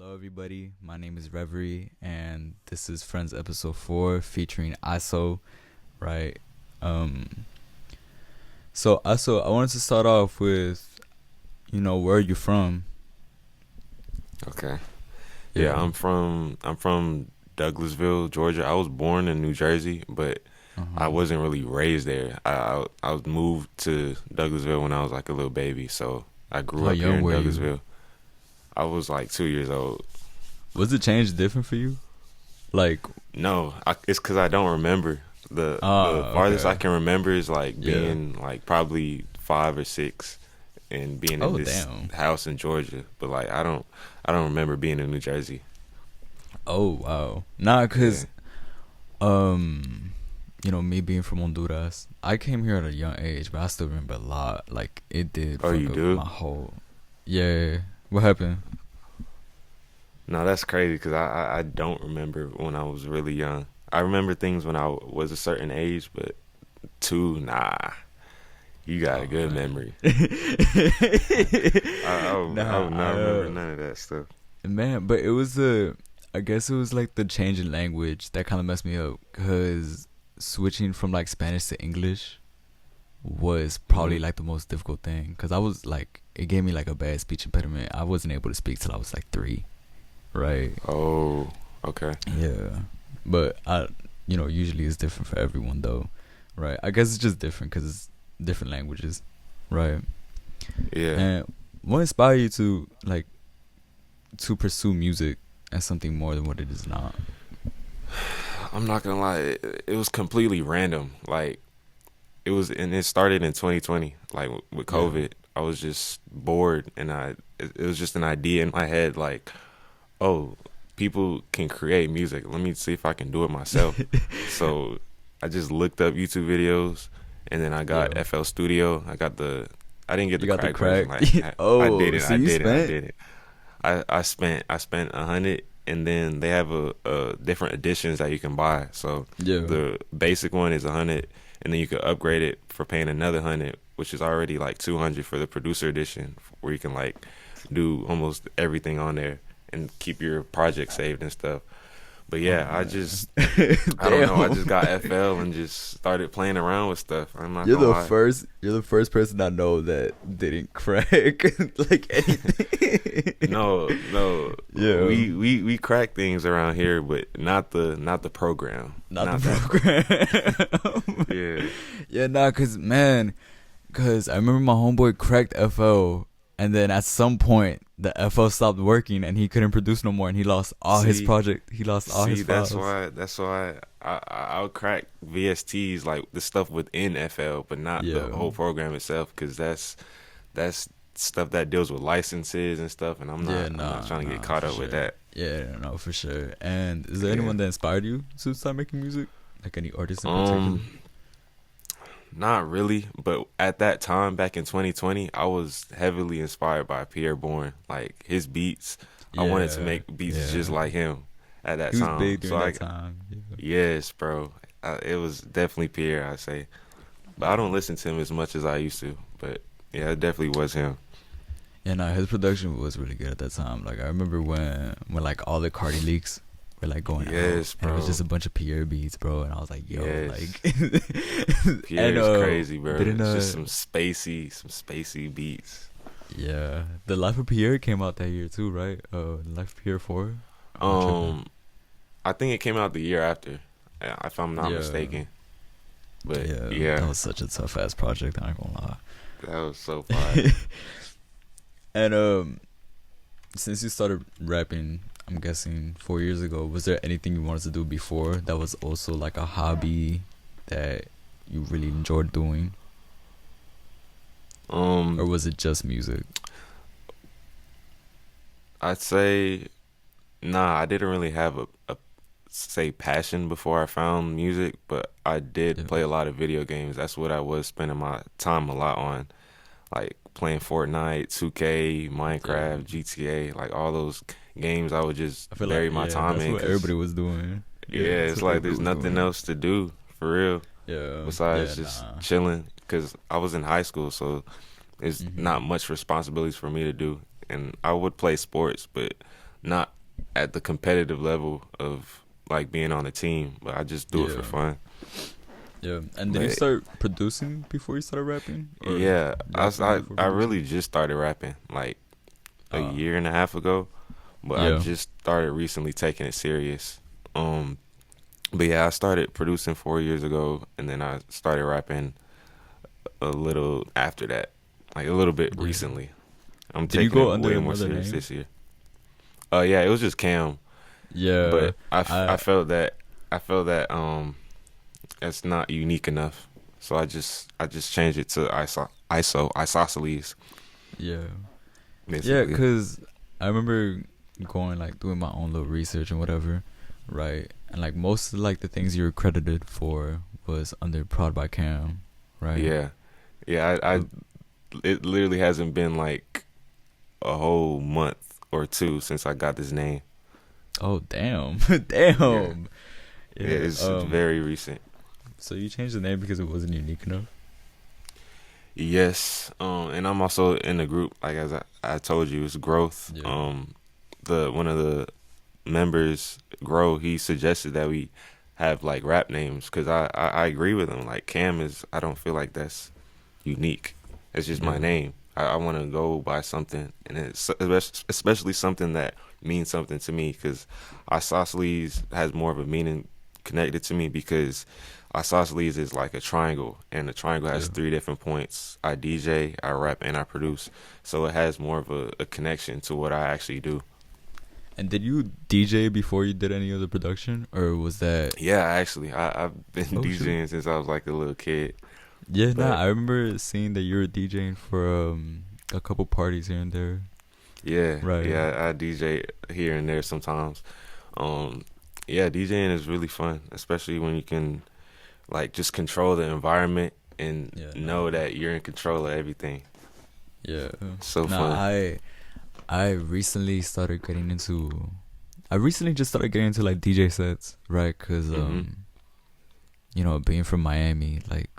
Hello, everybody. My name is Reverie, and this is Friends episode 4 featuring Iso, right? Um, so Iso, I wanted to start off with, where are you from? Okay. Yeah, Yeah. I'm from Douglasville, Georgia. I was born in New Jersey, but I Uh-huh. wasn't really raised there. I was moved to Douglasville when I was like a little baby, so I grew How up here young in were you? Douglasville. I was like 2 years old. Was the change different for you? Like, No, it's because I don't remember. The farthest I okay. can remember is like Yeah. being like probably 5 or 6 and being in Oh, this damn. house in Georgia. But like I don't remember being in New Jersey. Oh, wow. Nah, Yeah. 'cause, me being from Honduras, I came here at a young age, but I still remember a lot. Like, it did Oh, fuck you up do? my whole. Yeah. What happened? No, that's crazy because I don't remember when I was really young. I remember things when I was a certain age, but two, nah. You got a Oh good man. memory. I Nah, would not remember none of that stuff. man, but it was I guess it was like the change in language that kind of messed me up because switching from like Spanish to English was probably Hmm. like the most difficult thing because I was like it gave me like a bad speech impediment. I wasn't able to speak till I was like 3, right? Oh, okay. Yeah, but usually it's different for everyone though, right? I guess it's just different because it's different languages, right? Yeah. And what inspired you to pursue music as something more than what it is not? I'm not gonna lie, it was completely random. Like and it started in 2020. Like with Yeah. COVID, I was just bored, and it was just an idea in my head. Like, oh, people can create music. Let me see if I can do it myself. So I just looked up YouTube videos, and then I got Yeah. FL Studio. I didn't get You the got the crack version. crack. Like I did Oh, it. so I you did it. I spent? did it. I spent 100, and then they have a different editions that you can buy. So Yeah. the basic one is 100, and then you can upgrade it for paying another 100, which is already like 200 for the producer edition, where you can like do almost everything on there and keep your project saved and stuff. But Oh yeah, man. I don't know. I Damn. just got FL and just started playing around with stuff. I'm not You're gonna the lie. first you're the first person I know that didn't crack like anything. No, no, Yeah. we crack things around here, but not the program, Not the not that program. program. Yeah, Yeah, nah, cause I remember my homeboy cracked FL, and then at some point the FL stopped working, and he couldn't produce no more, and he lost all his see, project. He lost all his see, that's files. why that's why I'll crack VSTs, like the stuff within FL, but not the Yeah, whole program itself, because that's stuff that deals with licenses and stuff, and yeah, I'm not nah, trying to get nah, caught for up with sure. that. Yeah, no, for sure. And is there Yeah. anyone that inspired you to start making music? Like any artist in particular? Um, Not really, but at that time back in 2020, I was heavily inspired by Pierre Bourne. Like his beats, I wanted to Yeah, make beats just yeah. like him at that He was time. big So during that time. Yeah. yes, bro, it was definitely Pierre, I say. But I don't listen to him as much as I used to. But yeah, it definitely was him. Yeah, no, his production was really good at that time. Like I remember when like all the Cardi leaks were like going out, Yes, and it was bro. just a bunch of Pierre beats, bro. And I was like, yo, Yes, like, Pierre and is crazy, bro. didn't It's just some spacey beats. yeah, the Life of Pierre came out that year too, right? Life of Pierre 4. Am I tripping? Um, I think it came out the year after, if I'm not Yeah, mistaken. But yeah, that yeah, was such a tough ass project. I'm not gonna that was so fire. lie. And since you started rapping, I'm guessing 4 years ago, was there anything you wanted to do before that was also like a hobby that you really enjoyed doing, or Um, was it just music? I'd say nah. I didn't really have a say passion before I found music, but I did Yeah, play a lot of video games. That's what I was spending my time a lot on, like playing Fortnite, 2K, yeah. Minecraft, GTA, like all those games. I would just I feel like bury my yeah, time that's in what because everybody was doing. Yeah, yeah, that's it's what like everybody there's was nothing doing. else to do for real Yeah, yeah, besides just nah. chilling. Because I was in high school, so there's Mhm. not much responsibilities for me to do, and I would play sports, but not at the competitive level of like being on a team, but I just do it for fun. Yeah. And did you start producing before you started rapping? Yeah, I really just started rapping like a year and a half ago, but I just started recently taking it serious. But yeah, I started producing 4 years ago, and then I started rapping a little after that, like a little bit recently. I'm Did you taking go it under way more another serious name? this year. Yeah, it was just Cam, Yeah. but I felt that it's not unique enough, so I just changed it to Isoceles. Yeah. Basically. Yeah, because I remember going, like, doing my own little research and whatever, right? And, like, most of, like, the things you were credited for was under Prod by Cam, right? Yeah. I it literally hasn't been, like, a whole month or two since I got this name. Oh, damn. Damn. Yeah, it's very recent. So you changed the name because it wasn't unique enough? Yes, and I'm also in the group. Like as I told you, it's growth. Yeah. One of the members, Grow, he suggested that we have like rap names because I agree with him. Like Cam is, I don't feel like that's unique. It's just my name. I want to go by something, and it's especially something that means something to me because Isosceles has more of a meaning connected to me because Isosceles is like a triangle, and the triangle has 3 different points. I DJ, I rap, and I produce. So it has more of a connection to what I actually do. And did you DJ before you did any other production, or was that? Yeah, actually, I've been DJing since I was like a little kid. Yeah, I remember seeing that you were DJing for a couple parties here and there. Yeah, right. Yeah, I DJ here and there sometimes. Yeah, DJing is really fun, especially when you can like just control the environment and know that you're in control of everything. Yeah, so fun. I recently just started getting into like DJ sets, right? Because you know, being from Miami, like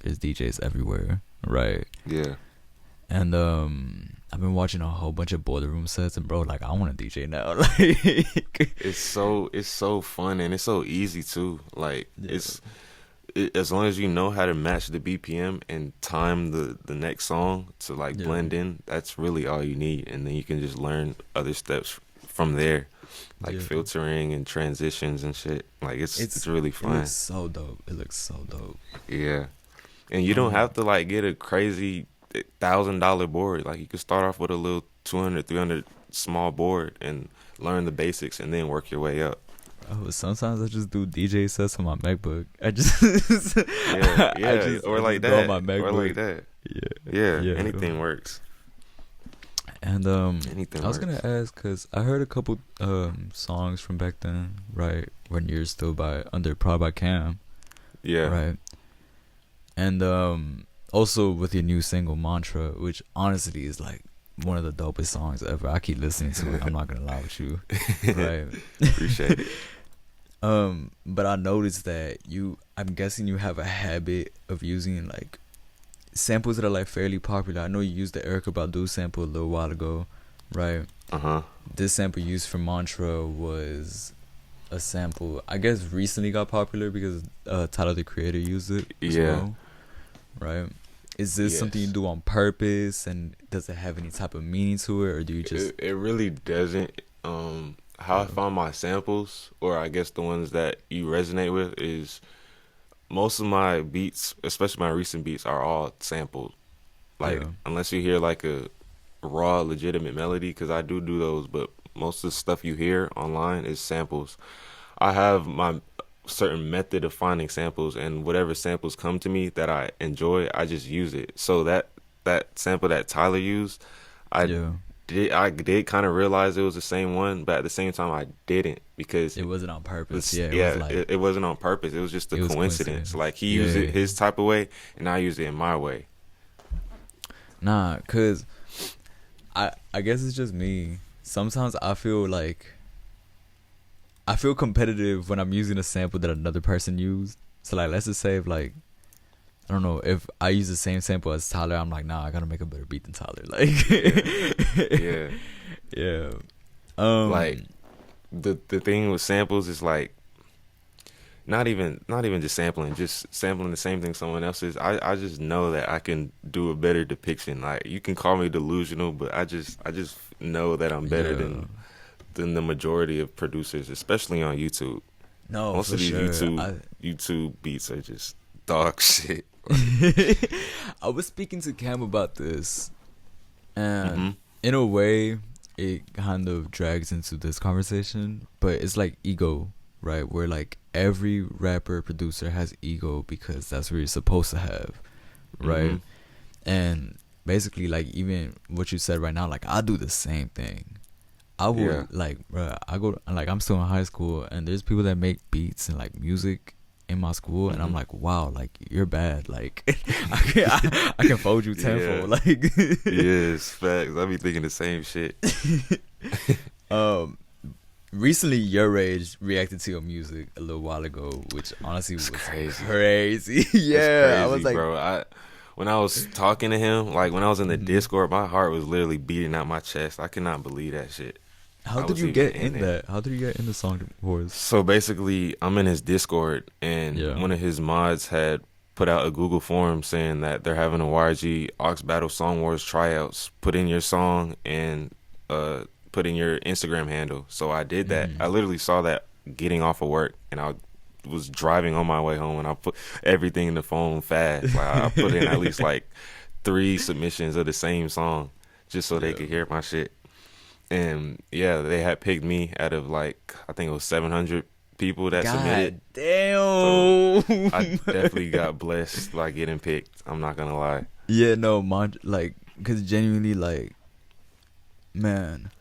there's DJs everywhere, right? Yeah. And I've been watching a whole bunch of Boiler Room sets, and bro, like I want to DJ now. Like it's so fun, and it's so easy too. Like as long as you know how to match the BPM and time the next song to like blend in, that's really all you need, and then you can just learn other steps from there, like filtering and transitions and shit. Like it's really fun. It looks so dope. It looks so dope. Yeah, and you don't have to like get a crazy $1,000 board. Like you can start off with a little 200, 300 small board and learn the basics, and then work your way up. Oh, sometimes I just do DJ sets on my MacBook. I just or like that, on my MacBook. Or like that. Yeah. Anything works. And anything I was gonna ask because I heard a couple songs from back then, right, when you're still under Prod by Cam. Yeah. Right. And also with your new single Mantra, which honestly is like one of the dopest songs ever. I keep listening to it. I'm not gonna lie with you. Right. Appreciate it. But I noticed that I'm guessing you have a habit of using like samples that are like fairly popular. I know you used the Erykah Badu sample a little while ago, right? This sample used for Mantra was a sample I guess recently got popular because Tyler the Creator used it as well, right? Is this something you do on purpose, and does it have any type of meaning to it, or do you just? It really doesn't. How I find my samples, or I guess the ones that you resonate with, is most of my beats, especially my recent beats, are all sampled. Like unless you hear like a raw, legitimate melody, because I do those, but most of the stuff you hear online is samples. I have my certain method of finding samples, and whatever samples come to me that I enjoy, I just use it. So that sample that Tyler used, I did kind of realize it was the same one, but at the same time I didn't, because it wasn't on purpose. It wasn't on purpose. It was just a coincidence. Like he used it his type of way, and I used it in my way. Nah, cause I guess it's just me. Sometimes I feel competitive when I'm using a sample that another person used. So like, let's just say if like, I don't know, if I use the same sample as Tyler, I'm like, nah, I gotta make a better beat than Tyler. Like, yeah. yeah. Like the thing with samples is like not even just sampling, just sampling the same thing someone else is. I just know that I can do a better depiction. Like you can call me delusional, but I just know that I'm better Yeah. than the majority of producers, especially on YouTube. No, Most for of these sure. YouTube beats are just dog shit. I was speaking to Cam about this, and Hmm. in a way, it kind of drags into this conversation. But it's like ego, right? Where like every rapper producer has ego because that's what you're supposed to have, Hmm. right? And basically, like even what you said right now, like I do the same thing. I Yeah. would like, bruh, I go like I'm still in high school, and there's people that make beats and like music in my school, and I'm Hmm. like, wow, like you're bad, like I can fold you Yeah. tenfold, like. Yes, facts. I be thinking the same shit. um, recently, Your Rage reacted to your music a little while ago, which honestly It's was crazy. crazy. It's Yeah, I was crazy, like, bro. When I was talking to him, like when I was in the mhm. Discord, my heart was literally beating out my chest. I could not believe that shit. How I did was you even get in in it. that? How did you get in the song voice? So basically, I'm in his Discord, and Yeah. one of his mods had put out a Google form saying that they're having a YG Aux Battle Song Wars tryouts. Put in your song and put in your Instagram handle. So I did that. I Mm. literally saw that getting off of work, and I was driving on my way home, and I put everything in the phone fast. Like I put in at least like 3 submissions of the same song just so they Yeah. could hear my shit. And yeah, they had picked me out of like I think it was 700 people that submitted. God So damn. I definitely got blessed by getting picked. I'm not gonna lie. Yeah, no, like, cause genuinely, like, man,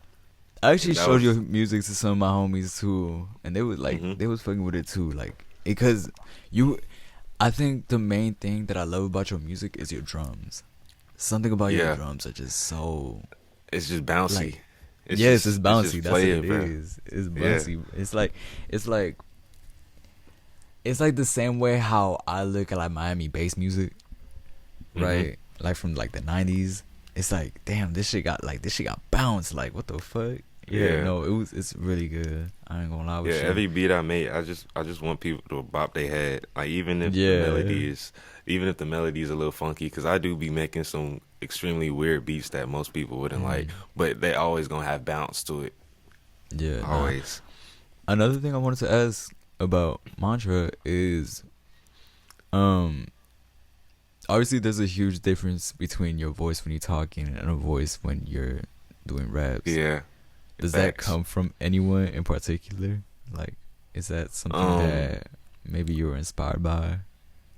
I actually And that showed your was music to some of my homies too, and they was like, hmm they was fucking with it too, like, because you, I think the main thing that I love about your music is your drums. Something about your yeah. drums are just so, It's just bouncy. like, yes, it's It's bouncy. just That's what it playing, bro. is. It's Yeah. bouncy. It's like, it's like the same way how I look at like Miami bass music, Hmm. right? Like from like the '90s. It's like, damn, this shit got bounce. Like, what the fuck? Yeah, Yeah. no, it's really good. I ain't gonna lie Yeah. with you. Every beat I made, I just want people to bop their head. Like Yeah, even if the melody is a little funky, because I do be making some extremely weird beats that most people wouldn't like, mm, but they always gonna have bounce to it. yeah. Nah. Always. Another thing I wanted to ask about Mantra is, um, obviously there's a huge difference between your voice when you're talking and a voice when you're doing raps. Yeah. Does that Facts. come from anyone in particular? Like, is that something Um. that maybe you were inspired by?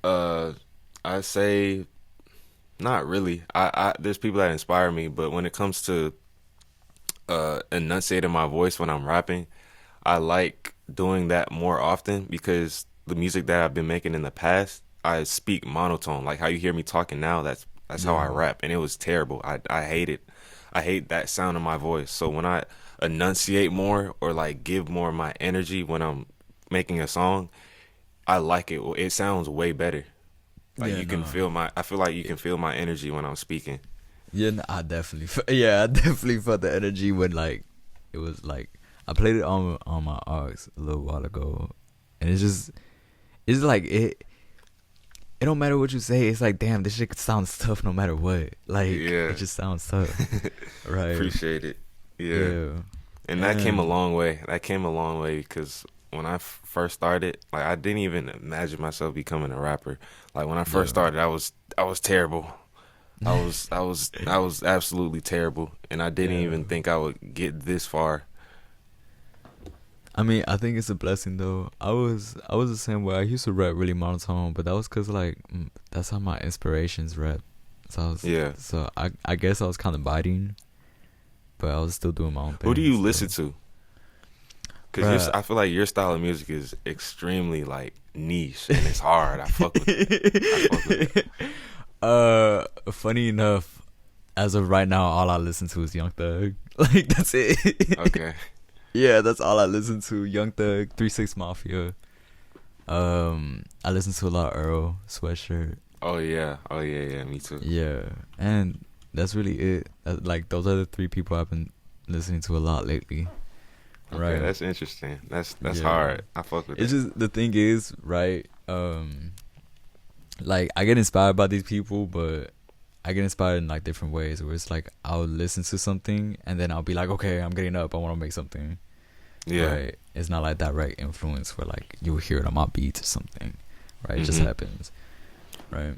Uh. I say not really. I there's people that inspire me, but when it comes to enunciating my voice when I'm rapping, I like doing that more often because the music that I've been making in the past, I speak monotone. Like how you hear me talking now, that's how I Yeah. rap, and it was terrible. I hate it. I hate that sound of my voice. So when I enunciate more or like give more of my energy when I'm making a song, I like it. It sounds way better. Like Yeah, you can no. feel my. I feel like you can feel my energy when I'm speaking. Yeah, no, I definitely, yeah, I definitely felt the energy when like it was like I played it on my aux a little while ago, and it's like it. It don't matter what you say. It's like, damn, this shit sounds tough no matter what. Like, it Yeah, just sounds tough, right? appreciate it. Yeah. Yeah, And that came a and long way. That came a long way because when I first started, like I didn't even imagine myself becoming a rapper. Like when I first yeah. started, I was terrible. I was absolutely terrible, and I didn't Yeah. even think I would get this far. I mean, I think it's a blessing though. I was the same way. I used to rap really monotone, but that was cause like that's how my inspirations rap. Yeah. So I guess I was kind of biting, but I was still doing my own Who do thing. you listen So, to? Because bruh. I feel like your style of music is extremely like niche and it's hard. I fuck with it. I fuck with it. Funny enough, as of right now, all I listen to is Young Thug. Like that's it. Okay. Yeah, that's all I listen to. Young Thug, 3 6 Mafia. I listen to a lot of Earl Sweatshirt. Oh yeah. Oh yeah. Yeah. Me too. Yeah, and that's really it. Like those are the three people I've been listening to a lot lately, Okay. Okay, right? that's interesting. That's Yeah. hard. I fuck with It's that. just the thing is, right? Like I get inspired by these people, but I get inspired in like different ways. Where it's like I'll listen to something and then I'll be like, okay, I'm getting up. I want to make something. Yeah. Right? It's not like direct influence where like you'll hear it on my beats or something. Right? It just Mhm. happens. Right?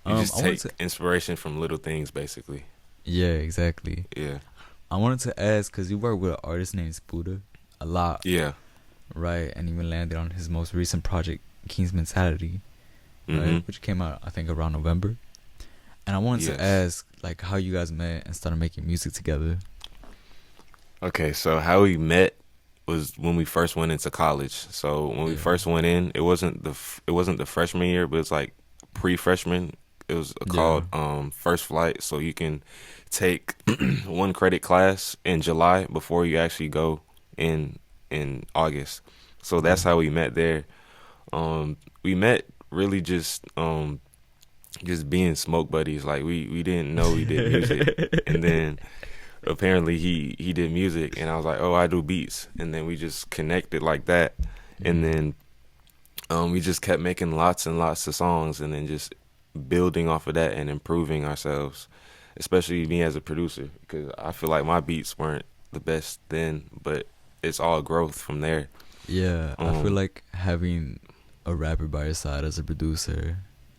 You just I wanted take to. inspiration from little things, basically. Yeah, exactly. Yeah. I wanted to ask because you work with an artist named Spuda a lot, Yeah. right? And even landed on his most recent project, King's Mentality, Mhm. right? Which came out I think around November. And I wanted to Yes. ask like how you guys met and started making music together. Okay, so how we met was when we first went into college. So when we Yeah. first went in, it wasn't the freshman year, but it's like pre-freshman. It was Yeah. called First Flight. So you can take one credit class in July before you actually go in August. So Yeah. that's how we met there. We met really just being smoke buddies. Like we didn't know we did music, and then apparently he did music, and I was like, oh, I do beats, and then we just connected like that, and Mhm. then we just kept making lots and lots of songs, and then just building off of that and improving ourselves, especially me as a producer, because I feel like my beats weren't the best then, but it's all growth from there. Yeah, I feel Um, like having a rapper by your side as a producer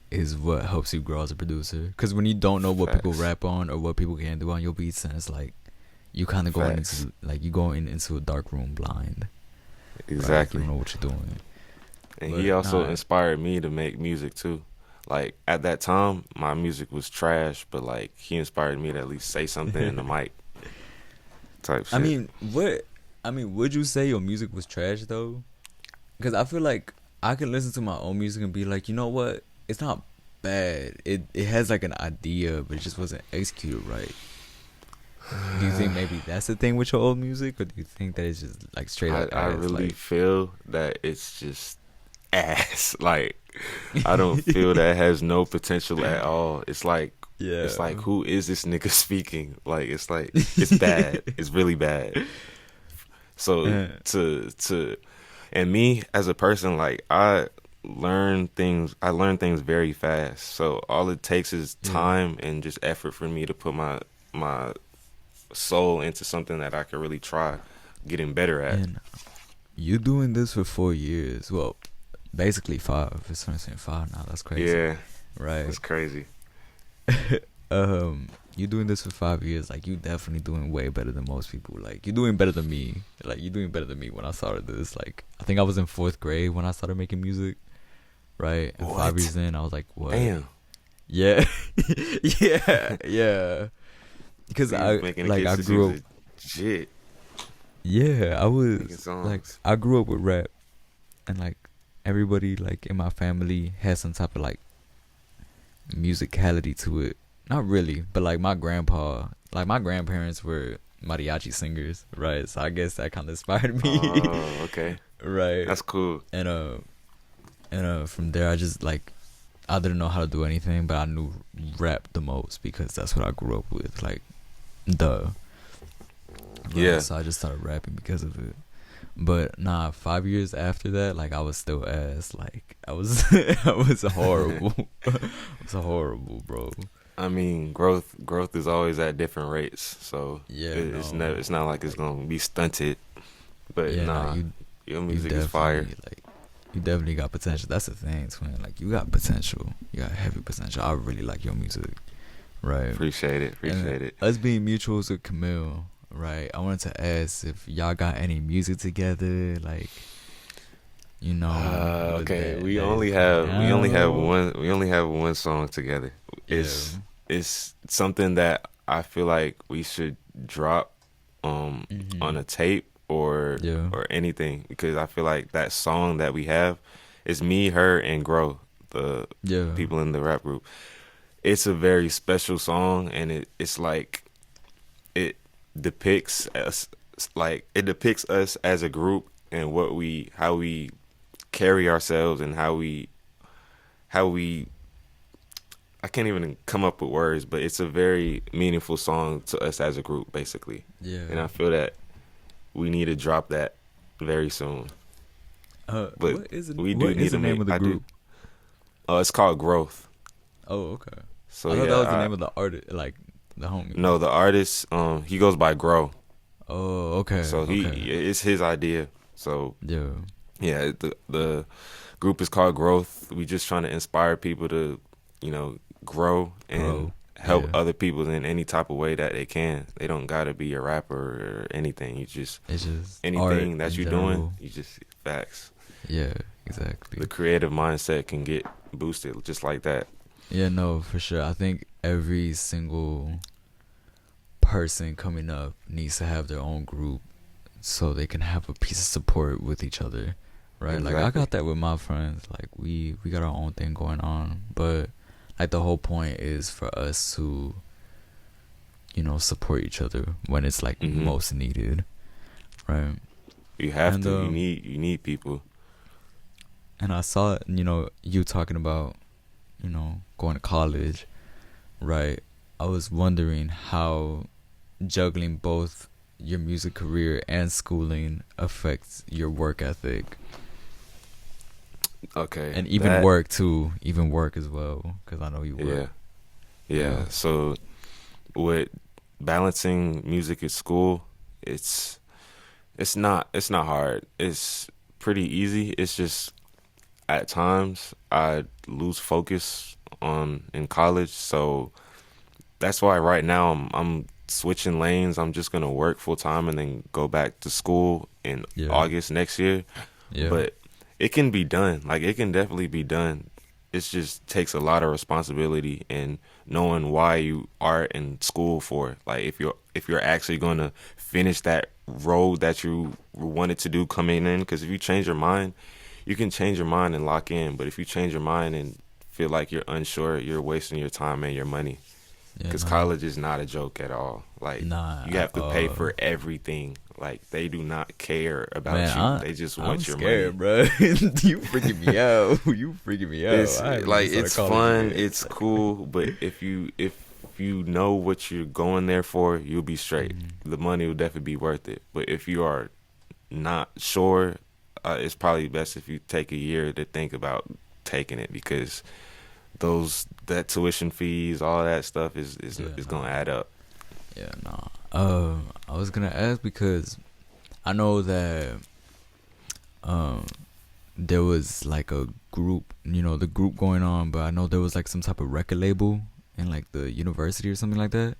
is what helps you grow as a producer. Because when you don't know what people Facts, rap on or what people can do on your beats, and it's like you kind of going facts, into like you going into a dark room blind, right? Like you exactly. don't know what you're doing. And he But also nah, inspired me to make music too. Like at that time, my music was trash, but like he inspired me to at least say something in the mic type I shit. mean, what? I mean, would you say your music was trash though? Because I feel like I can listen to my own music and be like, you know what? It's not bad. It has like an idea, but it just wasn't executed right. Do you think maybe that's the thing with your old music, or do you think that it's just like straight up I ass? really Like, feel that it's just ass. Like I don't feel that has no potential at all. yeah, It's like who is this nigga speaking? Like it's bad. It's really bad. So Uh, to and me as a person, like I learn things very fast. So all it takes is yeah. time and just effort for me to put my soul into something that I can really try getting better at. And you doing this for 4 years? Well, basically five. It's 2025 now. That's crazy, Yeah, right? it's crazy. You doing this for 5 years? Like, you definitely doing way better than most people. Like, you doing better than me. Like, you doing better than me when I started this. Like, I think I was in fourth grade when I started making music, right? And 5 years What? in, I was like, what? Damn. Yeah, yeah, yeah. Because So you was making the like kids I since you grew up. was a shit Yeah, I making was like songs. I grew up with rap, and like everybody like in my family has some type of like musicality to it. Not really, but like my grandparents were mariachi singers, right? So I guess that kind of inspired me, Oh, okay. right? That's cool. And from there I just like I didn't know how to do anything, but I knew rap the most because that's what I grew up with. Like, duh. Right, Yeah. so I just started rapping because of it. But nah, 5 years after that, like I was still ass. Like I was, I was horrible. I was horrible, bro. I mean, growth is always at different rates, so Yeah, it's no, never it's not like it's gonna be stunted. But yeah, nah. nah, your You music is fire. definitely like, you definitely got potential. That's the thing, twin. Like you got potential. You got heavy potential. I really like your music, right? Appreciate it. And Appreciate it. us being mutuals with Camille, right? I wanted to ask if y'all got any music together, like with Okay, that is coming out. we only have one song together. Yeah, It's something that I feel like we should drop on mhm, a tape yeah, or anything, because I feel like that song that we have is me, her, and Grow, the yeah, people in the rap group. It's a very special song, and it's like it depicts us, it depicts us as a group and how we carry ourselves, and how we I can't even come up with words, but it's a very meaningful song to us as a group, basically. yeah. And I feel that we need to drop that very soon. But we do what need is the to name make. of the I do. group? It's called Growth. Oh, okay. So I thought yeah, that was the name of the artist, like the homie. no, the artist, he goes by Grow. Oh, okay, So okay. it's his idea. So Yeah, yeah, the group is called Growth. We just trying to inspire people to, grow and bro. help Yeah, other people in any type of way that they can. They don't gotta be a rapper or anything. You just it's just art anything that in you're doing, general. you just facts. Yeah, exactly. The creative mindset can get boosted just like that. Yeah, no, for sure. I think every single person coming up needs to have their own group so they can have a piece of support with each other, right? Like I Exactly. got that with my friends. Like we got our own thing going on, but like the whole point is for us to support each other when it's like hmm most needed, right? You have And to. You need people. and I saw you talking about going to college, right? I was wondering how juggling both your music career and schooling affects your work ethic, Okay. and even That. work too, even work as well, because I know you Yeah. work. Yeah. Yeah, So with balancing music at school, it's it's not hard. It's pretty easy. It's just at times I lose focus on in college, so that's why right now I'm switching lanes. I'm just gonna work full time and then go back to school in yeah, August next year. yeah, But it can be done. Like it can definitely be done. It just takes a lot of responsibility and knowing why you are in school for. Like if you're actually gonna finish that road that you wanted to do coming in. Because if you change your mind, you can change your mind and lock in. But if you change your mind and feel like you're unsure, you're wasting your time and your money. yeah. Because No, college is not a joke at all. Like not you at have to pay all. for everything. Like they do not care about Man, you. They just I'm want your money. scared, bro. You freaking me out. You freaking me out. It's I haven't even like started it's college fun, yet. it's cool, but if you know what you're going there for, you'll be straight. Mhm. The money will definitely be worth it. But if you are not sure, it's probably best if you take a year to think about taking it because that tuition fees, all that stuff Yeah, is no. gonna add up. Yeah, no. I was gonna ask because I know that um there was like a group, the group going on, but I know there was like some type of record label in like the university or something like that,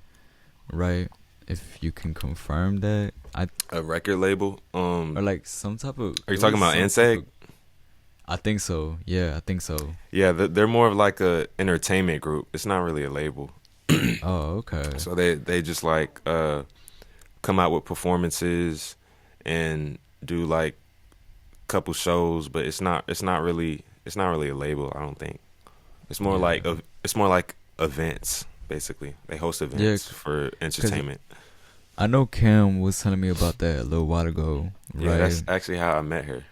right? If you can confirm that, A record label. or like some type of, Are you it talking was about some type NSEG? of, I think so. Yeah, I think so. Yeah, they're more of like a entertainment group. It's not really a label. Oh, okay. So they just like come out with performances and do like couple shows, but it's not really a label. I don't think it's more Yeah. like it's more like events. Basically, they host Yeah, events for cause entertainment. I know Kim was telling me about that a little while ago, Yeah, right? that's actually how I met her.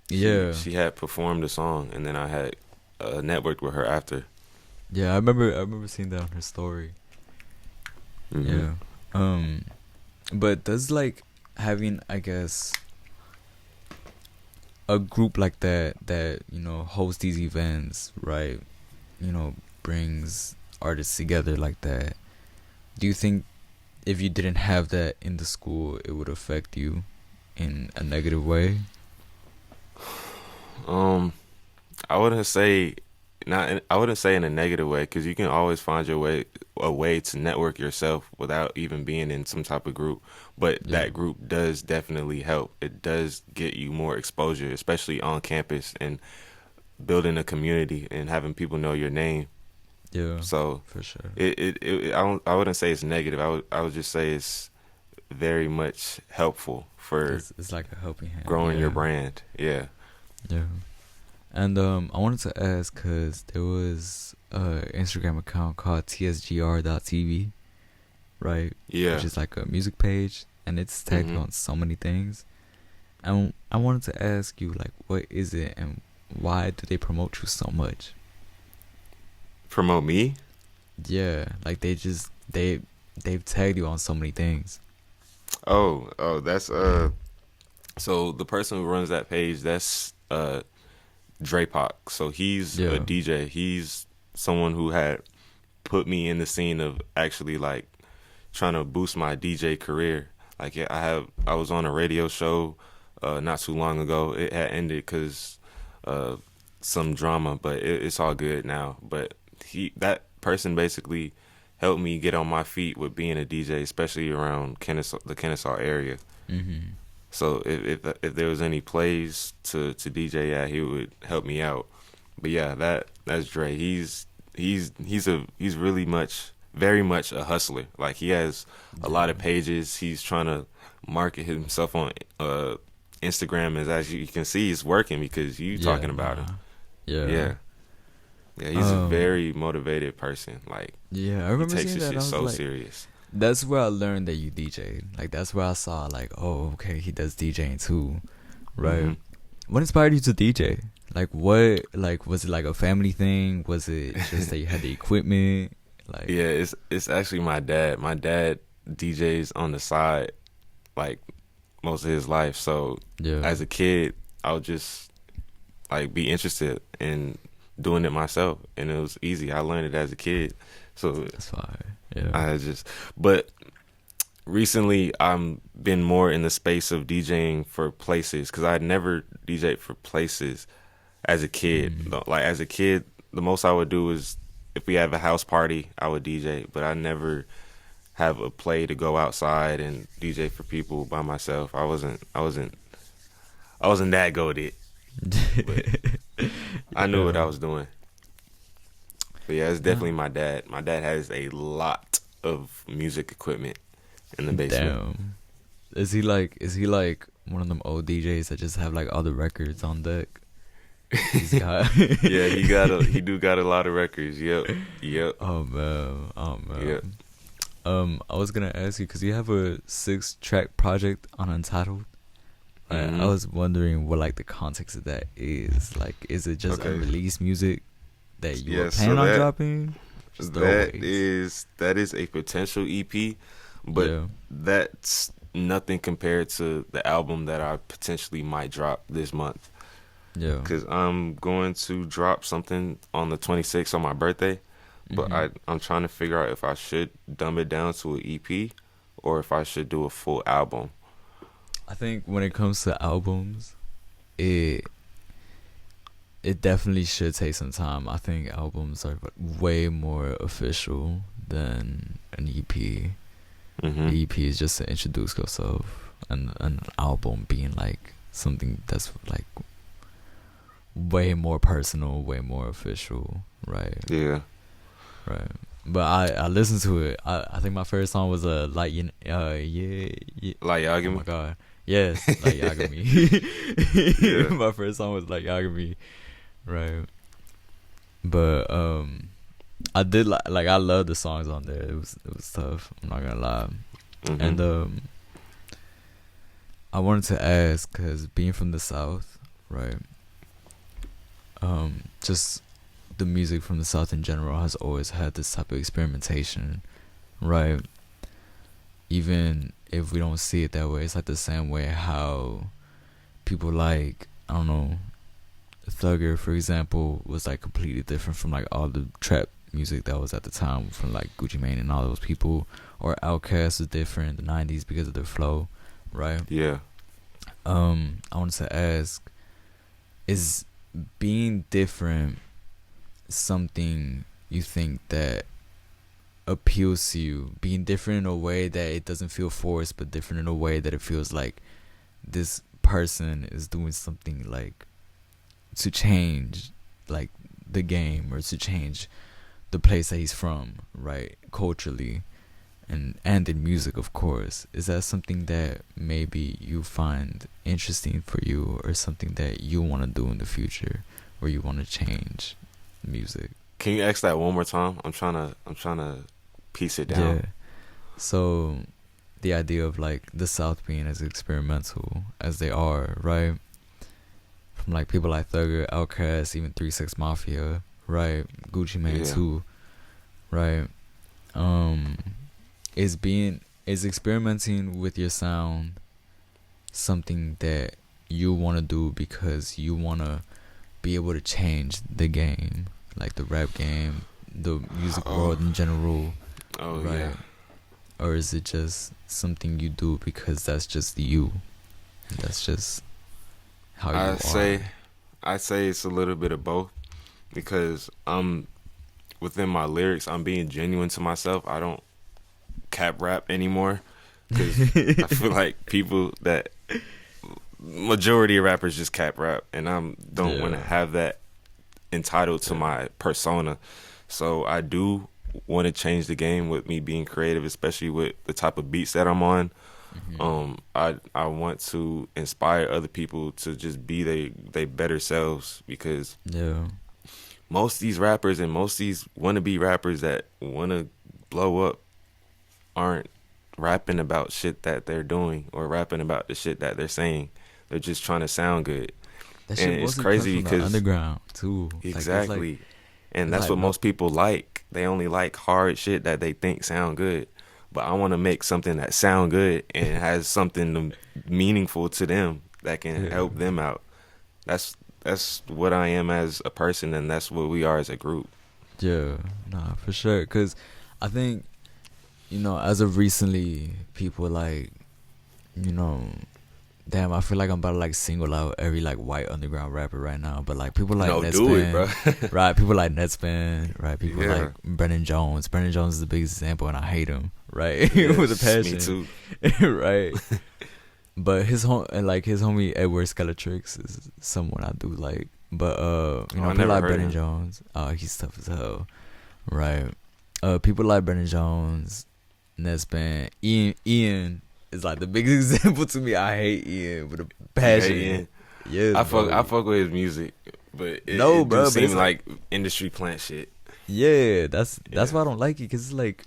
She Yeah. she had performed a song, and then I had networked with her after. Yeah, I remember seeing that on her story. hmm Yeah. Um but does like having, I guess, a group like that hosts these events, right? Brings artists together like that. Do you think if you didn't have that in the school, it would affect you in a negative way? Um, I wouldn't say not. I wouldn't say in a negative way because you can always find your way a way to network yourself without even being in some type of group. But Yeah. that group does definitely help. It does get you more exposure, especially on campus and building a community and having people know your name. Yeah, So for sure. I wouldn't say it's negative. I would just say it's very much helpful for It's like a helping hand. growing your Yeah. brand. Yeah. Yeah. And I wanted to ask because there was a Instagram account called tsgr.tv, right? Yeah. Which is like a music page, and it's tagged hmm on so many things. And I wanted to ask you, like, what is it, and why do they promote you so much? Promote me? Yeah, like they've tagged you on so many things. Oh, that's So the person who runs that page, that's Drapok. So he's a Yeah. DJ. He's someone who had put me in the scene of actually like trying to boost my DJ career. Like yeah, I was on a radio show not too long ago. It had ended because some drama, but it's all good now. But that person basically helped me get on my feet with being a DJ, especially around the Kennesaw area. Mm-hmm. So if there was any plays to DJ at, he would help me out. But yeah, that's Dre. He's really very much a hustler. Like he has a lot of pages. He's trying to market himself on Instagram. As you can see, it's working because you talking about him. Yeah. Yeah, he's a very motivated person. Like Yeah, I he remember takes seeing his that. shit I was so like, serious. that's where I learned that you DJ. Like that's where I saw like, oh, okay, he does DJing too, right? Mm-hmm. What inspired you to DJ? Like what? Like was it like a family thing? Was it just that you had the equipment? Like Yeah, it's actually my dad. My dad DJs on the side like most of his life. So yeah, as a kid, I would just like be interested in doing it myself, and it was easy. I learned it as a kid. So that's fire. Yeah, but recently I'm been more in the space of DJing for places because I had never DJed for places as a kid. Like as a kid, the most I would do is if we have a house party, I would DJ, but I never have a play to go outside and DJ for people by myself. I wasn't that goated. But I knew what I was doing. But yeah, it's definitely my dad. My dad has a lot of music equipment in the basement. Damn. Is he like one of them old DJs that just have like all the records on deck? He's got Yeah, he do got a lot of records. Yep. Oh man. Yep. I was gonna ask you because you have a 6-track project on Untitled. I was wondering what like the context of that is. Like, is it just unreleased music that you were planning on dropping? That is a potential EP, but that's nothing compared to the album that I potentially might drop this month. Yeah, because I'm going to drop something on the 26th on my birthday, but I'm trying to figure out if I should dumb it down to an EP or if I should do a full album. I think when it comes to albums, it definitely should take some time. I think albums are way more official than an EP. EP is just to introduce yourself, and an album being like something that's like way more personal, way more official, right? Yeah. Right. But I listened to it. I think my first song was Like Like Yagami. Oh my god. Yes, Like Yagami. Yeah. My first song was Like Yagami. Right. But I did like I love the songs on there. It was tough. I'm not gonna lie. And I wanted to ask, cause being from the South, right? Just the music from the South in general has always had this type of experimentation, right? Even if we don't see it that way, it's like the same way how people like, I don't know, Thugger, for example, was like completely different from like all the trap music that was at the time from like Gucci Mane and all those people, or Outkast was different in the 90s because of their flow, right? Yeah. I wanted to ask, is being different something you think that appeals to you? Being different in a way that it doesn't feel forced, but different in a way that it feels like this person is doing something like to change like the game, or to change the place that he's from, right? Culturally and in music, of course. Is that something that maybe you find interesting for you, or something that you want to do in the future, or you want to change music? Can you ask that one more time? I'm trying to piece it down. Yeah. So the idea of like the South being as experimental as they are, right? From like people like Thugger, Outkast, even 3 6 Mafia, right? Gucci Mane too, right? Is experimenting with your sound something that you want to do because you want to be able to change the game, like the rap game, the music world in general, Oh right? yeah. Or is it just something you do because that's just you? That's just how you are. I say it's a little bit of both because within my lyrics, I'm being genuine to myself. I don't cap rap anymore because I feel like people that majority of rappers just cap rap, and I don't want to have that entitled to my persona. So I do want to change the game with me being creative, especially with the type of beats that I'm on. I want to inspire other people to just be they better selves, because most of these rappers and most of these wannabe rappers that want to blow up aren't rapping about shit that they're doing or rapping about the shit that they're saying. They're just trying to sound good. That And shit it's wasn't crazy cut from the because underground too. exactly. And that's like what most people like. They only like hard shit that they think sound good. But I want to make something that sound good and has something meaningful to them that can help them out. That's what I am as a person, and that's what we are as a group. Yeah, nah, for sure. Cause I think, as of recently, people like, damn, I feel like I'm about to like single out every like white underground rapper right now. But like people like No, Netspin, do it, bro. right? People like Netspin, right? People Yeah. like Brennan Jones. Brennan Jones is the biggest example, and I hate him, right? With a passion, Me too. right? But his homie Edward Skeletrix is someone I do like. But I people never like heard Brennan him. Jones. He's tough as hell, right? People like Brennan Jones, Nespan, Ian is like the biggest example to me. I hate Ian with a passion. Ian. Yeah, I fuck with his music, but it No, do bro, but seem it's like industry plant shit. Yeah, that's why I don't like it, cause it's like,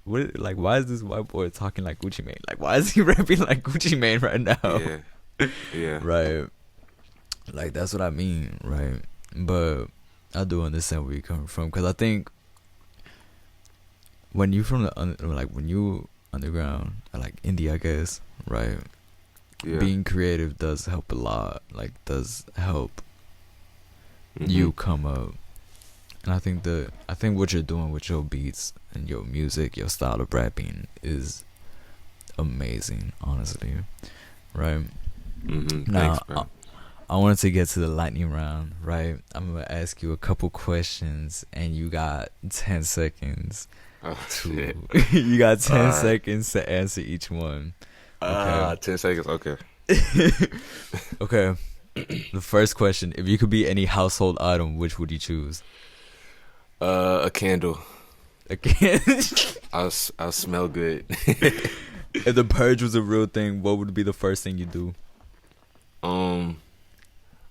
why is this white boy talking like Gucci Mane? Like, why is he rapping like Gucci Mane right now? Yeah. Right. Like, that's what I mean, right? But I do understand where you're coming from, cause I think when you from when you underground, or like indie, I guess, right? Yeah. Being creative does help a lot. Like, does help Mhm. you come up. And I think what you're doing with your beats and your music, your style of rapping is amazing, honestly. Right? Mhm. Now, Thanks, bro. I wanted to get to the lightning round, right? I'm going to ask you a couple questions, and you got 10 seconds. Oh shit. You got 10 Alright. seconds to answer each one. Okay. 10 seconds. Okay. Okay. The first question, if you could be any household item, which would you choose? A candle. Again. I'll smell good. If the purge was a real thing, what would be the first thing you do?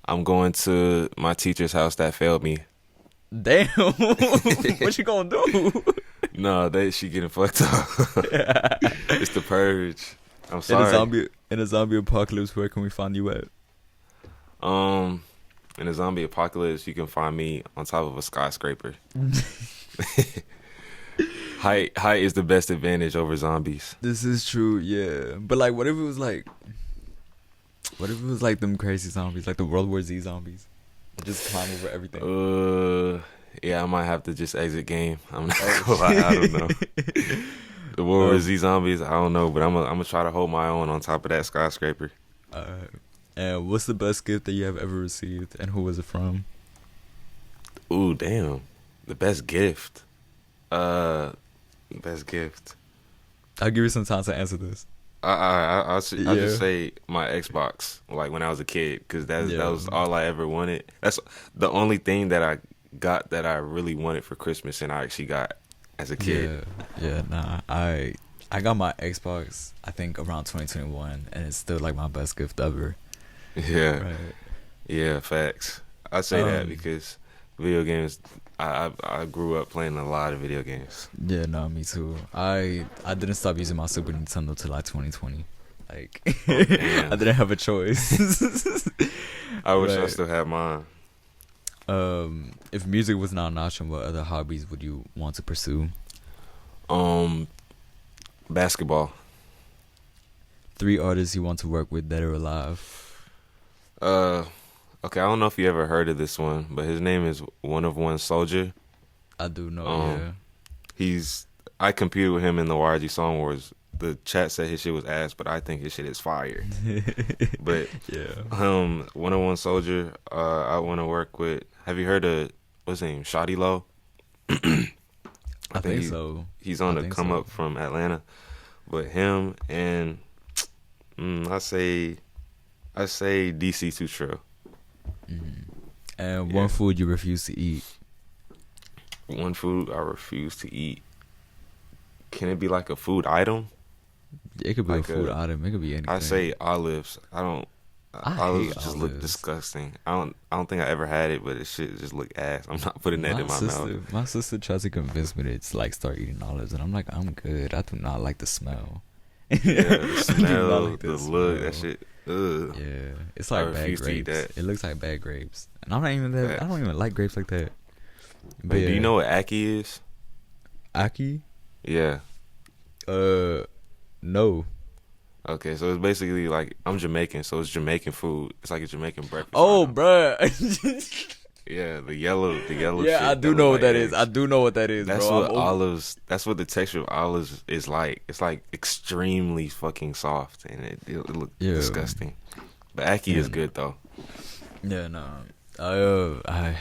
I'm going to my teacher's house that failed me. Damn. What you gonna do? No, she getting fucked up. It's the purge. I'm sorry. In a zombie apocalypse, where can we find you at? In a zombie apocalypse, you can find me on top of a skyscraper. Height is the best advantage over zombies. This is true, yeah. But like, what if it was like them crazy zombies, like the World War Z zombies, that just climb over everything? Yeah, I might have to just exit game. I'm not gonna lie, I don't know. The World War Z zombies, I don't know, but I'm gonna try to hold my own on top of that skyscraper. And what's the best gift that you have ever received, and who was it from? Ooh, damn. The best gift. Best gift. I'll give you some time to answer this. I'll just say my Xbox, like when I was a kid, because that was all I ever wanted. That's the only thing that I got that I really wanted for Christmas, and I actually got as a kid. I got my Xbox, I think, around 2021, and it's still like my best gift ever. Yeah. Right. Yeah, facts. I say that because video games, I grew up playing a lot of video games. Yeah, no, me too. I didn't stop using my Super Nintendo till like 2020. Like, I didn't have a choice. I wish I still had mine. If music was not an option, what other hobbies would you want to pursue? Basketball. 3 artists you want to work with that are alive. Uh, okay, I don't know if you ever heard of this one, but his name is One of One Soldier. I do know, Um, he's I competed with him in the YG Song Wars. The chat said his shit was ass, but I think his shit is fire. yeah. But Yeah. 101 Soldier, I want to work with. Have you heard of what's his name? Shoddy Low. I think so. He's on I the think come so. up from Atlanta, but him and I say DC Two Trill. And Yeah. one food you refuse to eat. One food I refuse to eat. Can it be like a food item? It could be Like a food item. It could be anything. I say olives. I don't. I Olives hate just look olives. disgusting. I don't think I ever had it, but it shit just look ass. I'm not putting that in my mouth. My sister tries to convince me to like start eating olives, and I'm like, I'm good. I do not like the smell. Yeah, the I do not smell, like the smell. look, that shit. Ugh. Yeah, it's I like bad refuse to eat grapes. that. It looks like bad grapes, and I'm not even that. I don't even like grapes like that. But Wait, do you know what ackee is? Aki? Yeah. No. Okay, so it's basically like I'm Jamaican, so it's Jamaican food. It's like a Jamaican breakfast. Oh, item. bruh. Yeah, the yellow. Yeah, Shit I do look know like what that eggs. is. I do know what that is, That's bro. what olives. That's what the texture of olives is like. It's like extremely fucking soft, and it looks disgusting. But ackee is good though. Yeah, no. I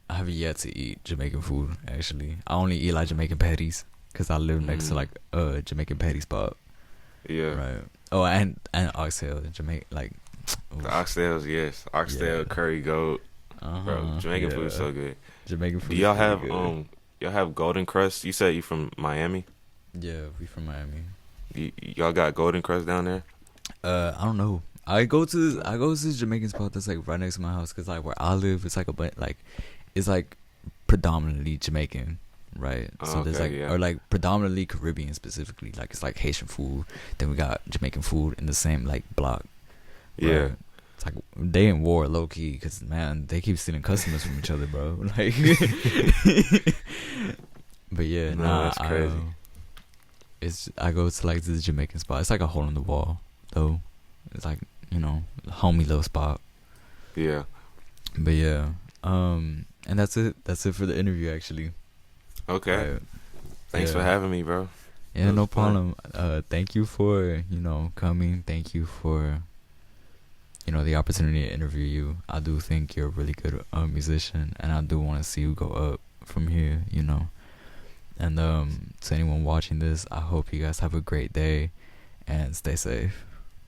have yet to eat Jamaican food. Actually, I only eat like Jamaican patties because I live next to like a Jamaican patty spot. Yeah. Right. Oh, and oxtail, Jamaican like. The oxtails, yes. Oxtail, Yeah. curry goat. Bro, Jamaican food is so good. Jamaican food. Do y'all is have really good. y'all have Golden Crust? You said you from Miami. Yeah, we from Miami. Y'all got Golden Crust down there? I don't know. I go to this Jamaican spot that's like right next to my house because like where I live, it's like it's like predominantly Jamaican, right? So there's like or like predominantly Caribbean specifically. Like it's like Haitian food. Then we got Jamaican food in the same like block. Yeah. Right? It's like they in war low key because man they keep stealing customers from each other, bro. Like, but yeah, That's crazy. I go to like this Jamaican spot. It's like a hole in the wall though. It's like homie little spot. Yeah. But yeah, and that's it. That's it for the interview actually. Okay. Right. Thanks for having me, bro. Yeah, no problem. Thank you for coming. Thank you for the opportunity to interview you. I do think you're a really good musician, and I do want to see you go up from here, And to anyone watching this, I hope you guys have a great day and stay safe.